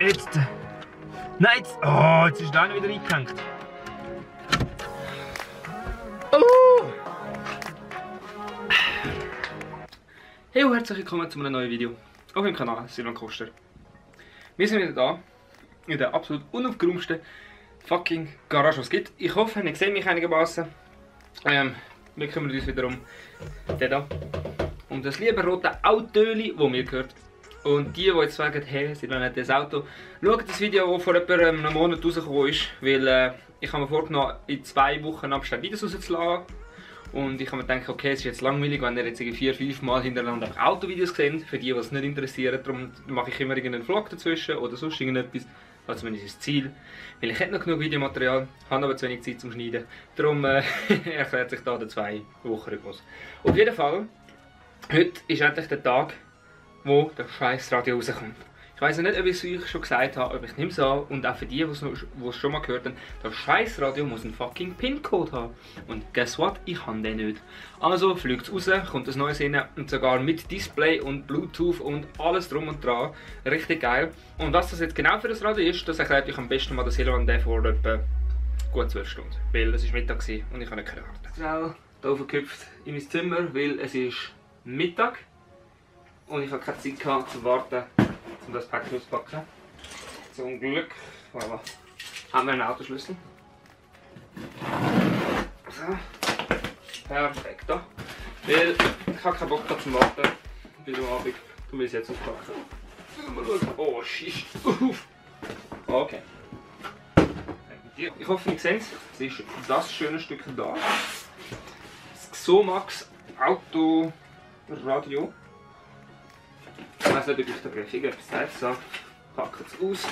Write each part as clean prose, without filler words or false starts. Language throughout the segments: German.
Jetzt. Nein, jetzt. Oh, jetzt ist der wieder eingehängt. Oh. Hey und herzlich willkommen zu einem neuen Video auf meinem Kanal Silvan Koster. Wir sind wieder da in der absolut unaufgeräumsten fucking Garage, was es gibt. Ich hoffe, ihr seht mich einigermaßen. Wir kümmern uns wieder um den da. Um das liebe rote Autöli, das mir gehört. Und die jetzt sagen, hey, Silvan hat das Auto. Schaut das Video, das vor etwa einem Monat rausgekommen ist, weil ich habe mir vorgenommen, in 2 Wochen Abstand Videos rauszulassen. Und ich habe mir gedacht, okay, es ist jetzt langweilig, wenn ihr jetzt 4-5 Mal hintereinander Autovideos seht. Für die, die es nicht interessieren, darum mache ich immer irgendeinen Vlog dazwischen oder sonst irgendetwas. Also zumindest das Ziel. Weil ich hätte noch genug Videomaterial, habe aber zu wenig Zeit zum Schneiden. Darum erklärt sich da der 2-Wochen-Rhythmus. Auf jeden Fall, heute ist endlich der Tag, wo der scheiß Radio rauskommt. Ich weiss nicht, ob ich es euch schon gesagt habe, aber ich nehme es an. Und auch für die, die es schon mal gehört haben, der scheiß Radio muss einen fucking PIN-Code haben. Und guess what? Ich habe den nicht. Also fliegt es raus, kommt ein neues rein und sogar mit Display und Bluetooth und alles drum und dran. Richtig geil. Und was das jetzt genau für das Radio ist, das erklärt euch am besten mal der Silvan der vor etwa gut 12 Stunden. Weil es war Mittag und ich habe nicht warten. Schnell hier verküpft in mein Zimmer, weil es ist Mittag. Und ich habe keine Zeit gehabt zu warten, um das Päckchen auszupacken. Zum Glück voilà, haben wir einen Autoschlüssel. So. Perfekt. Da. Weil ich habe keinen Bock zu warten bis am Abend. Du willst jetzt auspacken. Mal schauen. Oh, shit. Okay. Ich hoffe, ihr seht es. Es ist das schöne Stück da. Das Xomax Autoradio. Ich weiß nicht, ob ich der Grafik etwas zeige. So, packen es aus.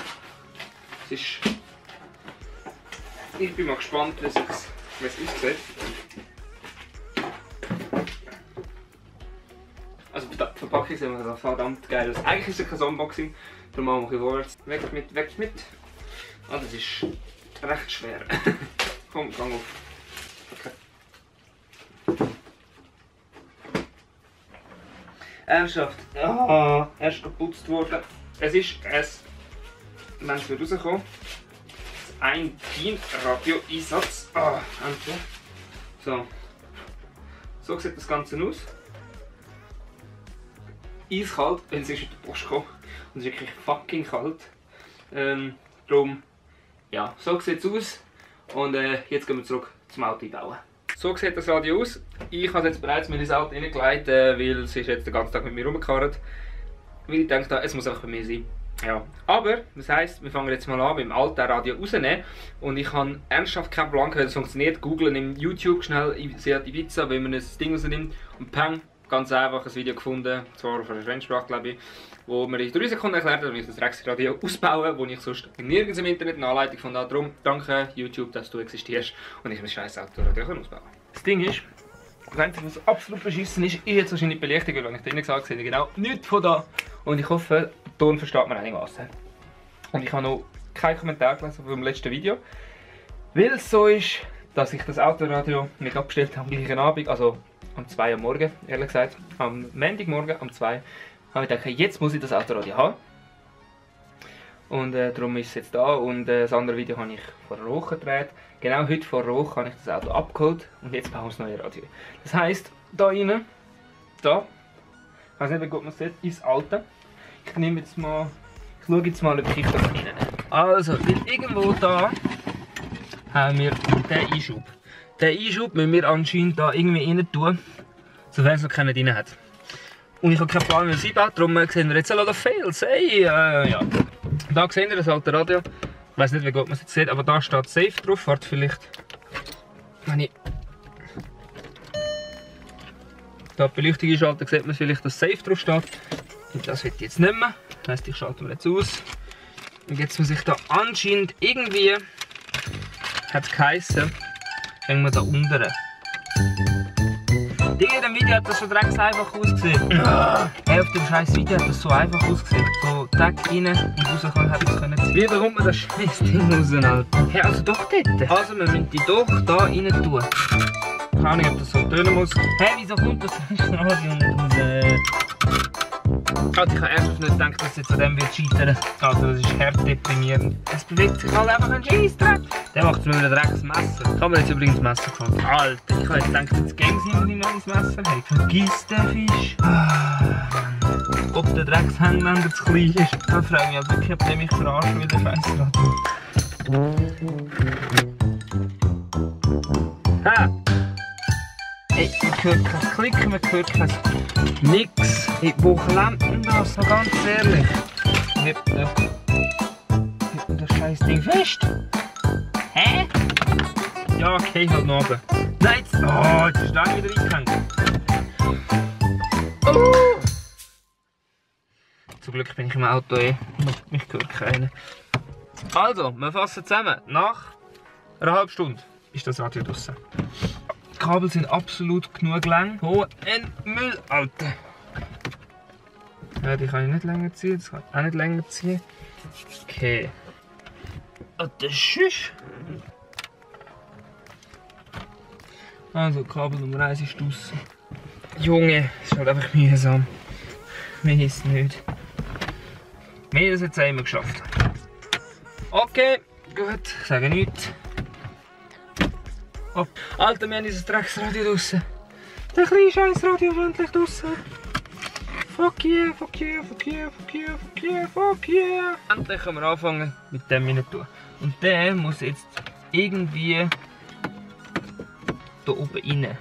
Es ist... Ich bin mal gespannt, wie es aussieht. Also die Verpackung sieht mir verdammt geil aus. Eigentlich ist es kein Unboxing, darum machen wir ein bisschen vorwärts. Weg mit, weg mit. Ah, das ist recht schwer. Komm, gang auf. Okay. Ernsthaft, er ist geputzt worden. Es ist wenn es wird rauskommen, ein DIN-Radio-Einsatz. Endlich. So sieht das Ganze aus. Eiskalt, wenn es ist mit der Post gekommen. Und es ist wirklich fucking kalt. Darum, ja, so sieht es aus. Und jetzt gehen wir zurück zum Auto einbauen. So sieht das Radio aus. Ich habe es jetzt bereits mit ins Auto reingelegt, weil es ist jetzt den ganzen Tag mit mir rumgekarrt. Weil ich denke, es muss einfach bei mir sein. Ja. Aber, das heisst, wir fangen jetzt mal an mit dem alten Radio rausnehmen. Und ich habe ernsthaft keinen Plan, wie das funktioniert. Googlen im YouTube schnell Seat Ibiza, wenn man das Ding rausnimmt. Und peng, ganz einfach ein Video gefunden, zwar auf einer Fremdsprache, glaube ich, wo mir in 3 Sekunden erklärt hat, wie ich das Rex-Radio ausbauen, wo ich sonst nirgends im Internet eine Anleitung von da. Darum danke YouTube, dass du existierst und ich mein scheiß Autoradio ausbauen kann. Das Ding ist, das Einzige, was absolut beschissen ist jetzt wahrscheinlich die Belichtung, weil wenn ich drinnen gesagt habe, sehe ich genau nichts von da. Und ich hoffe, der Ton versteht man einigermaßen. Und ich habe noch keinen Kommentar gelesen vom letzten Video, weil es so ist, dass ich das Autoradio nicht abgestellt habe am gleichen Abend, also am 2 Uhr morgen, ehrlich gesagt. Am Montagmorgen, am 2 habe ich gedacht, jetzt muss ich das Autoradio haben. Und darum ist es jetzt da. Und das andere Video habe ich vor einer Woche gedreht. Genau heute vor einer Woche habe ich das Auto abgeholt und jetzt bauen wir das neue Radio. Das heisst, da rein, da, ich weiß nicht, wie gut man es sieht, ins alte. Ich nehme jetzt mal, ich schaue jetzt mal, ob ich das rein. Also, weil irgendwo da haben wir den Einschub. Den Einschub müssen wir anscheinend da irgendwie rein tun, sofern es noch keinen drin hat. Und ich habe keinen Plan, wie es einbaut, darum sehen wir jetzt ein lot of fails. Hey, ja. Da sehen wir das alte Radio. Ich weiß nicht, wie gut man es jetzt sieht, aber da steht Safe drauf. Warte, vielleicht, wenn ich da die Beleuchtung einschalte, sieht man vielleicht, dass Safe drauf steht. Und das wird jetzt nicht mehr. Das heisst, ich schalte mir jetzt aus. Und jetzt muss ich da anscheinend irgendwie, hat es geheißen, hängen wir da unten. In dem Video hat das so dreckig einfach ausgesehen. Hey, auf dem scheiß Video hat das so einfach ausgesehen. So Tag rein und raus hätte ich es können ziehen. Wie bekommt man das scheiß Ding raus, Alter? Hey, also doch dort. Also wir müssen die doch da rein tun. Keine Ahnung, ob das so tönen muss. Hey, wieso kommt das Radio nicht raus? Also ich habe erst nicht gedacht, dass es jetzt an dem wird scheitern. Also das ist hart deprimierend. Es bewegt sich halt einfach ein Scheissdreck. Der macht mir wieder direkt das Messer. Ich habe mir jetzt übrigens das Messer gefunden. Alter, ich habe jetzt gedacht, jetzt gehen sie mir noch ins Messer. Hey, vergiss den Fisch. Ob der Dreckshängländer zu klein ist. Da frage ich mich halt wirklich, ob der mich verarscht, weil der Scheissradio. Ha! Ey, man hört kein Klicken, man hört kein nix. Hey, wo klemmt denn das? So ganz ehrlich. Hebt das scheiß Ding fest? Hä? Ja, okay, halt noch oben. Nein, jetzt, oh, jetzt ist da wieder eingehängt. Oh. Zum Glück bin ich im Auto mich hört keiner. Also, wir fassen zusammen. Nach einer halben Stunde ist das Radio draussen. Die Kabel sind absolut genug lang. Oh, ein Müll, Alter. Ja, die kann ich nicht länger ziehen, das kann ich auch nicht länger ziehen. Okay. Und der Schisch. Also, Kabel Nummer 1 ist draussen. Junge, es ist halt einfach mühsam. Mehr ist es nicht. Wir haben es jetzt einmal geschafft. Okay, gut, ich sage nichts. Oh. Alter, wir haben unser Drecksradio draussen. Der kleine Scheißradio ist endlich draussen. Fuck yeah, fuck yeah, fuck yeah, fuck yeah, fuck yeah, fuck yeah. Endlich können wir anfangen mit dem hinein tun. Und der muss jetzt irgendwie da oben rein.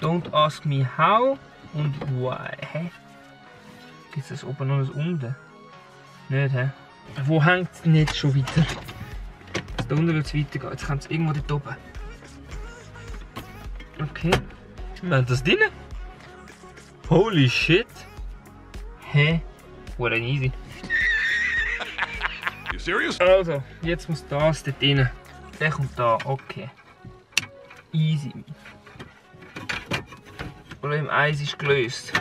Don't ask me how und why. Hä? Gibt es das oben noch das unten? Nicht, hä? Wo hängt es denn jetzt schon weiter? Da unten will es weitergehen. Jetzt kommt es irgendwo dort oben. Okay. Wir haben das drin. Holy shit. Hä? What an easy. You serious? Also, jetzt muss das dort rein. Der kommt da. Okay. Easy. Problem 1 ist gelöst.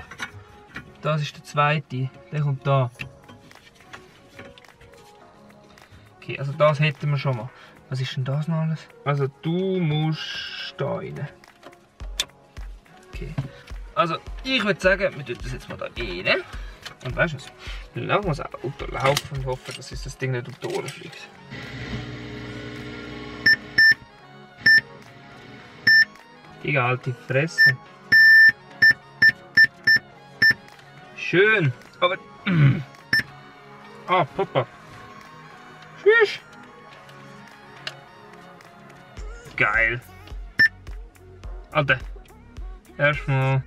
Das ist der zweite. Der kommt da. Okay, also das hätten wir schon mal. Was ist denn das noch alles? Also du musst da rein. Okay. Also ich würde sagen, wir tun das jetzt mal da rein. Und weißt du was? Lassen wir es auch laufen und hoffen, dass uns das Ding nicht um die Ohren fliegt. Die alte Fresse. Schön. Aber... Ah, Pop-up. Tschüss. Geil. Alter. Erstmal.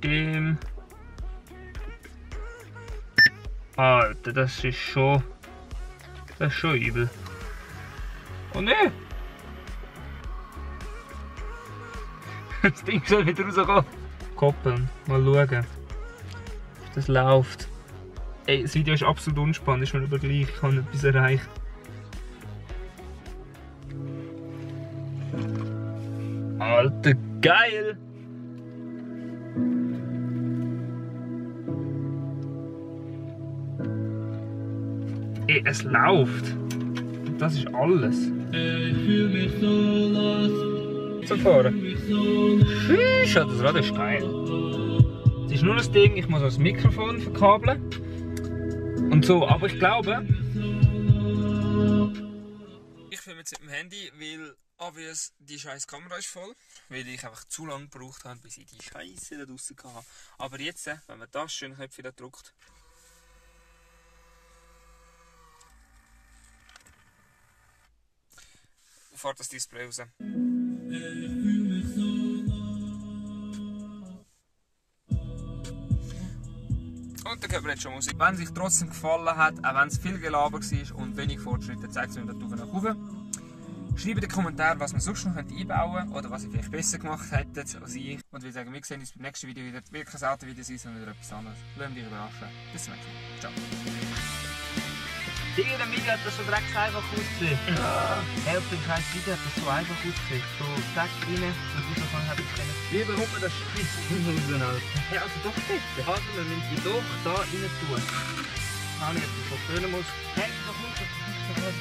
Dem. Alter, das ist schon. Das ist schon übel. Oh ne! Das Ding soll wieder rauskommen. Koppeln, mal schauen, ob das läuft. Ey, das Video ist absolut unspannend, ist mir aber gleich, ich habe etwas erreicht. Alter, geil! Ey, es läuft. Und das ist alles. Ich fühle mich so lost. Zu fahren. Tschüss, das Rad ist geil. Es ist nur das Ding, ich muss das Mikrofon verkabeln. Und so, aber ich glaube... Ich filme jetzt mit dem Handy, weil obvious die scheiß Kamera ist voll. Weil ich einfach zu lange gebraucht habe, bis ich die Scheiße da draussen hatte. Aber jetzt, wenn man das schöne Knöpfchen da drückt... fährt das Display raus. Und dann hört man jetzt schon Musik. Wenn es euch trotzdem gefallen hat, auch wenn es viel Gelaber war und wenig Fortschritte, zeigt es mir da nach oben. Schreibt in den Kommentaren, was wir sonst noch einbauen können oder was ihr vielleicht besser gemacht hättet als ich. Und wir sagen, wir sehen uns beim nächsten Video wieder. Wird kein Auto-Video sein, sondern wieder etwas anderes. Lasst euch überraschen. Bis zum nächsten Mal. Ciao. Digga, der Video hat das so direkt einfach ausgesehen. Hey, auf dem scheiß Video hat das so einfach ausgesehen. So, zack, rein und rausgefangen habe ich können. Wie bekommt man das Scheiß raus, Alter? Ja, also doch bitte. Also, man müsste die doch da rein tun. Ich weiß nicht, ob ich das so fühlen muss. Hey, was muss das?